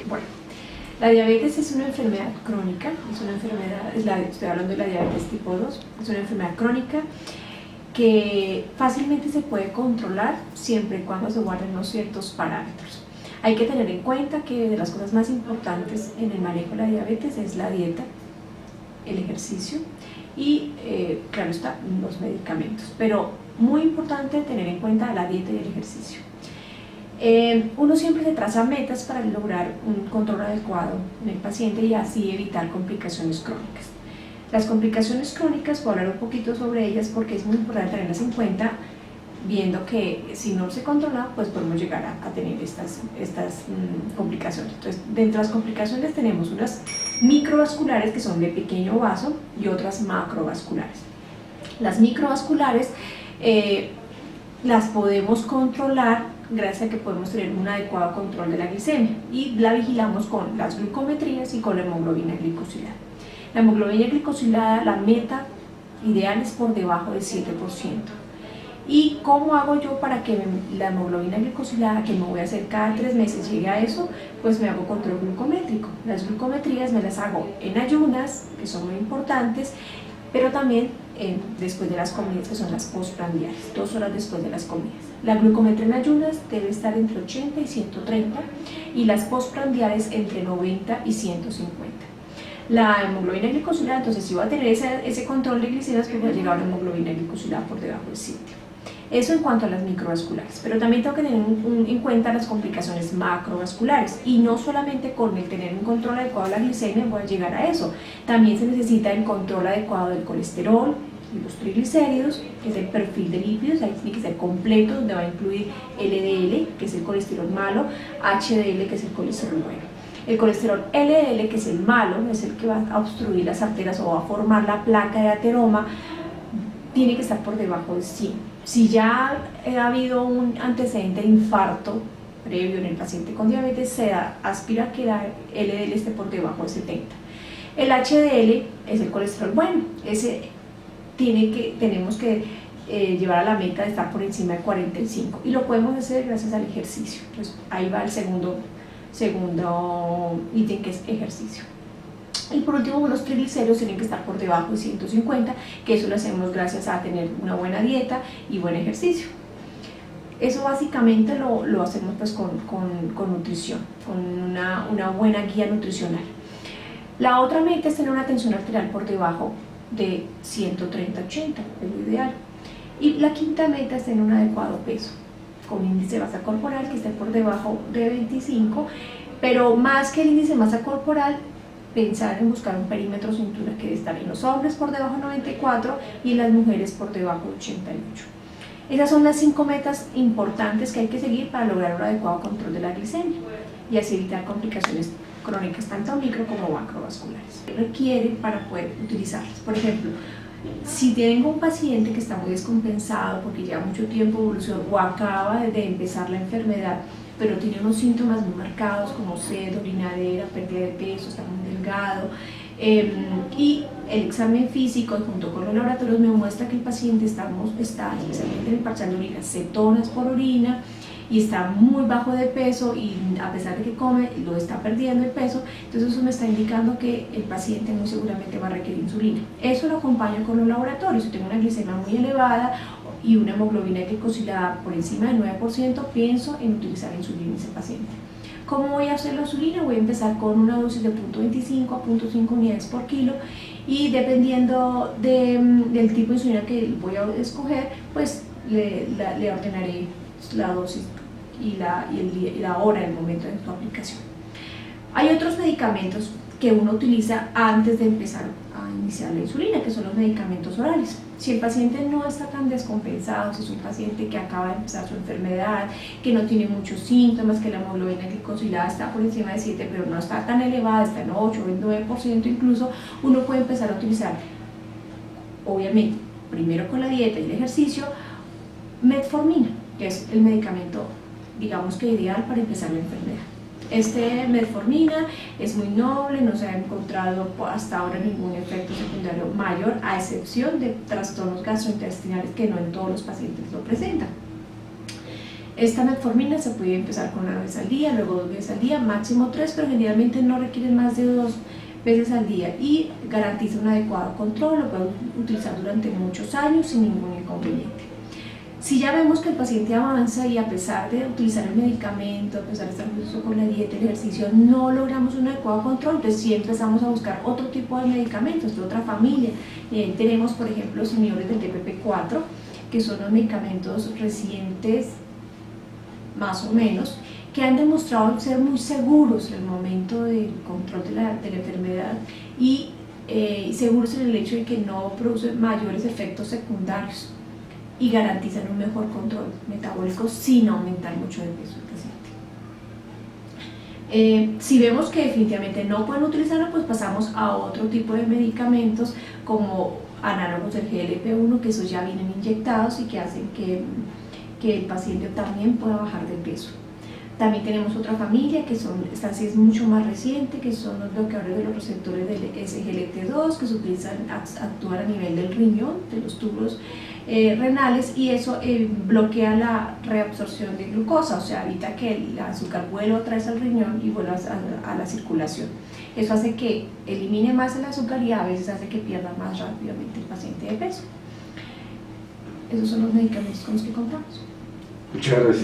Bueno, la diabetes es una enfermedad crónica, es una enfermedad, estoy hablando de la diabetes tipo 2, es una enfermedad crónica que fácilmente se puede controlar siempre y cuando se guarden unos ciertos parámetros. Hay que tener en cuenta que de las cosas más importantes en el manejo de la diabetes es la dieta, el ejercicio y, claro está, los medicamentos. Pero muy importante tener en cuenta la dieta y el ejercicio. Uno siempre se traza metas para lograr un control adecuado en el paciente y así evitar complicaciones crónicas. Las complicaciones crónicas, voy a hablar un poquito sobre ellas porque es muy importante tenerlas en cuenta, viendo que si no se controla, pues podemos llegar a tener estas complicaciones. Entonces, dentro de las complicaciones tenemos unas microvasculares que son de pequeño vaso y otras macrovasculares. Las microvasculares las podemos controlar gracias a que podemos tener un adecuado control de la glicemia y la vigilamos con las glucometrías y con la hemoglobina glicosilada. La hemoglobina glicosilada, la meta ideal es por debajo del 7%. ¿Y cómo hago yo para que la hemoglobina glicosilada, que me voy a hacer cada 3 meses, llegue a eso? Pues me hago control glucométrico. Las glucometrías me las hago en ayunas, que son muy importantes, pero también después de las comidas, que son las postprandiales, 2 horas después de las comidas. La glucometría en ayunas debe estar entre 80 y 130 y las postprandiales entre 90 y 150. La hemoglobina glicosilada, entonces si voy a tener ese control de glicemias, pues voy a llegar a una hemoglobina glicosilada por debajo del 7. Eso en cuanto a las microvasculares, pero también tengo que tener en cuenta las complicaciones macrovasculares y no solamente con el tener un control adecuado de la glicemia voy a llegar a eso, también se necesita el control adecuado del colesterol y los triglicéridos, que es el perfil de lípidos, ahí tiene que ser completo, donde va a incluir LDL, que es el colesterol malo, HDL, que es el colesterol bueno. El colesterol LDL, que es el malo, es el que va a obstruir las arterias o va a formar la placa de ateroma, tiene que estar por debajo de 100. Si ya ha habido un antecedente de infarto previo en el paciente con diabetes, se aspira a que la LDL esté por debajo de 70. El HDL es el colesterol bueno, ese tenemos que llevar a la meta de estar por encima de 45 y lo podemos hacer gracias al ejercicio. Entonces, ahí va el segundo ítem, que es ejercicio. Y por último, los triglicéridos tienen que estar por debajo de 150, que eso lo hacemos gracias a tener una buena dieta y buen ejercicio. Eso básicamente lo hacemos pues con nutrición, con una buena guía nutricional. La otra meta es tener una tensión arterial por debajo de 130-80, es lo ideal. Y la quinta meta es tener un adecuado peso, con índice de masa corporal que esté por debajo de 25, pero más que el índice de masa corporal, pensar en buscar un perímetro cintura que debe estar en los hombres por debajo de 94 y en las mujeres por debajo de 88. Esas son las 5 metas importantes que hay que seguir para lograr un adecuado control de la glicemia y así evitar complicaciones crónicas tanto micro como macrovasculares. Requieren para poder utilizarlas. Por ejemplo, si tengo un paciente que está muy descompensado porque lleva mucho tiempo de evolución o acaba de empezar la enfermedad, pero tiene unos síntomas muy marcados como sed, orinadera, pérdida de peso, está muy delgado, y el examen físico junto con los laboratorios me muestra que el paciente está especialmente en el parcial de orina, cetonas por orina y está muy bajo de peso y a pesar de que come lo está perdiendo el peso, entonces eso me está indicando que el paciente muy seguramente va a requerir insulina. Eso lo acompaño con los laboratorios. Si tengo una glicemia muy elevada y una hemoglobina glicosilada por encima del 9%, pienso en utilizar insulina en ese paciente. ¿Cómo voy a hacer la insulina? Voy a empezar con una dosis de 0.25 a 0.5 unidades por kilo y dependiendo del tipo de insulina que voy a escoger, pues le ordenaré la dosis y la hora, el momento de su aplicación. Hay otros medicamentos que uno utiliza antes de empezar a iniciar la insulina, que son los medicamentos orales. Si el paciente no está tan descompensado, si es un paciente que acaba de empezar su enfermedad, que no tiene muchos síntomas, que la hemoglobina glicosilada está por encima de 7, pero no está tan elevada, está en 8 o 9% incluso, uno puede empezar a utilizar, obviamente, primero con la dieta y el ejercicio, metformina, que es el medicamento, digamos que ideal para empezar la enfermedad. Metformina es muy noble, no se ha encontrado hasta ahora ningún efecto secundario mayor, a excepción de trastornos gastrointestinales que no en todos los pacientes lo presentan. Esta metformina se puede empezar con 1 vez al día, luego 2 veces al día, máximo 3, pero generalmente no requieren más de 2 veces al día y garantiza un adecuado control, lo pueden utilizar durante muchos años sin ningún inconveniente. Si ya vemos que el paciente avanza y a pesar de utilizar el medicamento, a pesar de estar justo con la dieta, el ejercicio, no logramos un adecuado control, entonces sí empezamos a buscar otro tipo de medicamentos de otra familia. Tenemos, por ejemplo, los inhibidores del DPP-4, que son los medicamentos recientes, más o menos, que han demostrado ser muy seguros en el momento del control de la enfermedad y seguros en el hecho de que no producen mayores efectos secundarios y garantizan un mejor control metabólico sin aumentar mucho el peso del paciente. Si vemos que definitivamente no pueden utilizarlo, pues pasamos a otro tipo de medicamentos como análogos del GLP-1, que esos ya vienen inyectados y que hacen que el paciente también pueda bajar de peso. También tenemos otra familia que son, esta sí es mucho más reciente, que son los bloqueadores de los receptores del SGLT2, que se utilizan, actúan a nivel del riñón, de los túbulos renales, y eso bloquea la reabsorción de glucosa, o sea, evita que el azúcar vuelva otra vez al riñón y vuelva a la circulación. Eso hace que elimine más el azúcar y a veces hace que pierda más rápidamente el paciente de peso. Esos son los medicamentos con los que contamos. Muchas gracias.